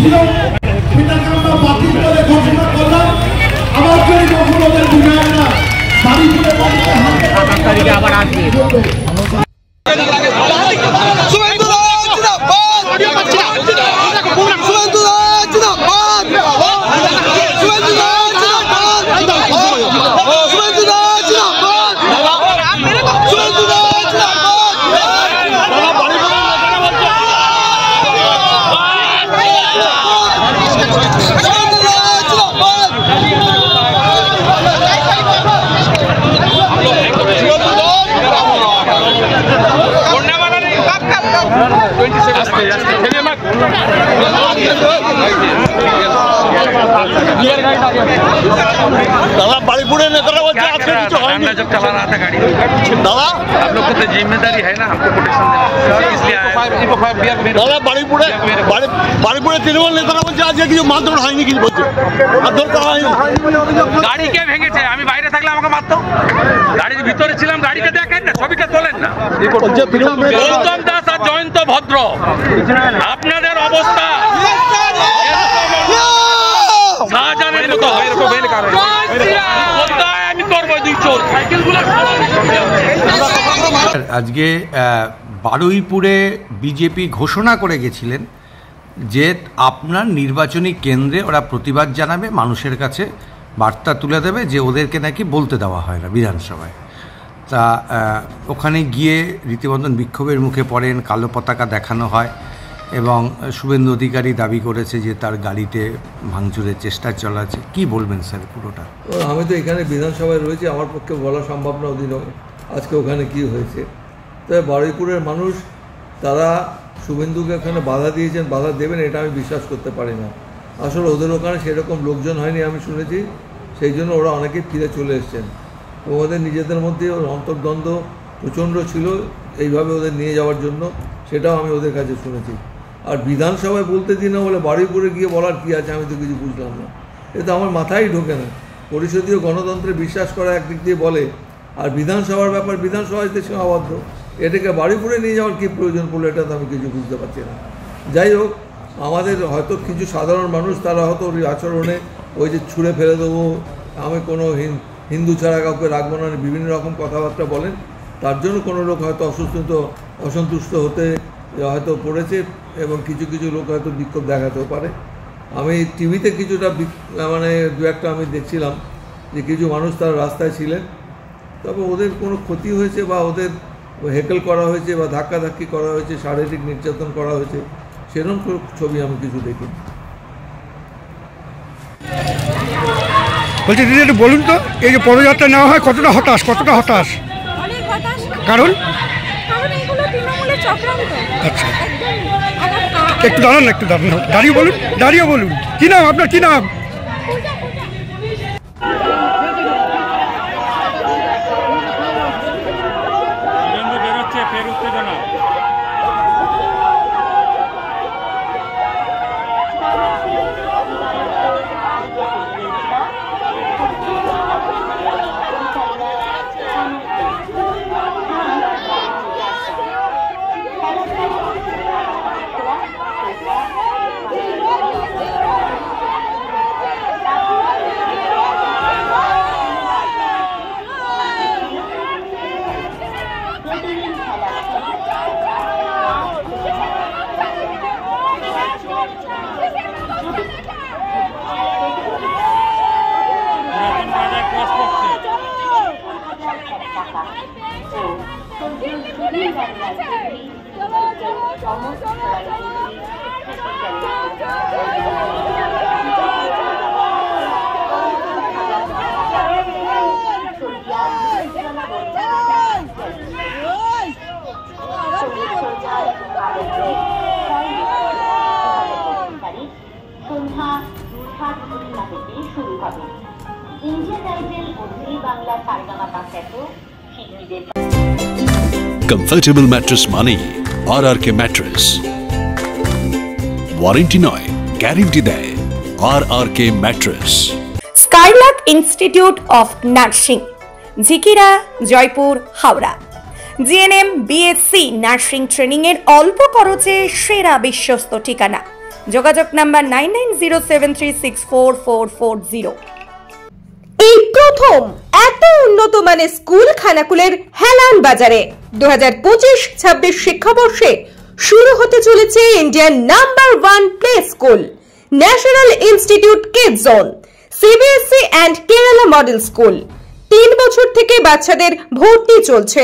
ছিল সেটাকে আমরা বাতিল করে ঘোষণা করলাম। আবার যদি যখন ওদের বিধায়করা বাড়িপুরে বাড়িতে তারিখে আবার আসবে। दादा बाड़ीपुरे नेतारा बोलते आज के कुछ है नहीं। जब चला रहा था गाड़ी दादा आप लोग को तो जिम्मेदारी है ना हमको प्रोटेक्शन देना, इसलिए दादा बाड़ीपुरे तृणमूल नेतारा बोलते आज की मारधर হয়নি কিছু বলছে মারধর করা হয়নি। গাড়ি কে ভেঙেছে? আমি বাইরে থাকলে আমাকে মারতো। গাড়ির ভিতরে ছিলাম, গাড়িকে দেখেন না, ছবিটা তোলেন না। গৌতম দাস আর জয়ন্ত ভদ্র, আপনাদের অবস্থা শাহজাহানের মতো আমি করবো দুই চোর সাইকেলগুলো। আজকে বারুইপুরে বিজেপি ঘোষণা করে গেছিলেন যে আপনার নির্বাচনী কেন্দ্রে ওরা প্রতিবাদ জানাবে, মানুষের কাছে বার্তা তুলে দেবে যে ওদেরকে নাকি বলতে দেওয়া হয় না বিধানসভায়। তা ওখানে গিয়ে রীতিমতন বিক্ষোভের মুখে পড়েন, কালো পতাকা দেখানো হয় এবং শুভেন্দু অধিকারী দাবি করেছে যে তার গাড়িতে ভাঙচুরের চেষ্টা চালাচ্ছে। কি বলবেন স্যার পুরোটা? আমি তো এখানে বিধানসভায় রয়েছি, আমার পক্ষে বলা সম্ভব না ওদিন আজকে ওখানে কি হয়েছে। তবে বারুইপুরের মানুষ তারা শুভেন্দুকে ওখানে বাধা দিয়েছেন, বাধা দেবেন এটা আমি বিশ্বাস করতে পারি না। আসলে ওদের ওখানে সেরকম লোকজন হয়নি আমি শুনেছি, সেই জন্য ওরা অনেকেই ফিরে চলে এসছেন। ওদের নিজেদের মধ্যে অন্তর্দ্বন্দ্ব প্রচণ্ড ছিল এইভাবে ওদের নিয়ে যাওয়ার জন্য, সেটাও আমি ওদের কাছে শুনেছি। আর বিধানসভায় বলতে দিই না বলে বারুইপুরে গিয়ে বলার কী আছে আমি তো কিছু বুঝলাম না, এটা আমার মাথায় ঢোকে না। পরিষদীয় গণতন্ত্রে বিশ্বাস করা একদিক দিয়ে বলে, আর বিধানসভার ব্যাপার বিধানসভায় সীমাবদ্ধ, এটাকে বারুইপুরে নিয়ে যাওয়ার কী প্রয়োজন পড়লো এটা তো আমি কিছু বুঝতে পারছি না। যাই হোক, আমাদের হয়তো কিছু সাধারণ মানুষ তারা হয়তো ওই আচরণে ওই যে ছুঁড়ে ফেলে দেবো, আমি কোনো হিন্দু ছাড়া কাউকে রাখবো না, বিভিন্ন রকম কথাবার্তা বলেন, তার জন্য কোনো লোক হয়তো অসন্তুষ্ট হতে হয়তো পড়েছে এবং কিছু কিছু লোক হয়তো বিক্ষোভ দেখাতেও পারে। আমি টিভিতে কিছুটা মানে দু একটা আমি দেখছিলাম যে কিছু মানুষ তারা রাস্তায় ছিলেন, তবে ওদের কোনো ক্ষতি হয়েছে বা ওদের হেকেল করা হয়েছে বা ধাক্কাধাক্কি করা হয়েছে, শারীরিক নির্যাতন করা হয়েছে, সেরকম ছবি আমি কিছু দেখিনি। বলছি দিদি একটু বলুন তো, এই যে পদযাত্রা নেওয়া হয় কতটা হতাশ? কারণ আচ্ছা একটু দাঁড়ান দাঁড়িয়ে বলুন কি নাম আপনার? কি নাম? Comfortable mattress money, RRK mattress. Warranty নয়, গ্যারান্টি দেয় RRK mattress. Skylark Institute of Nursing, Jhikira, Jaipur, Howrah. GNM, BSc nursing training এর অল্প খরচে সেরা বিশ্বস্ত ঠিকানা। যোগাযোগ নাম্বার 9907364440। এই প্রথম এত উন্নত মানের স্কুল খানাকুলের হেলান বাজারে 2025-26 শিক্ষাবর্ষে শুরু হতে চলেছে Indian number 1 play school, national institute kids zone, CBSE and Kerala model school. 3 বছর থেকে বাচ্চাদের ভর্তি চলছে।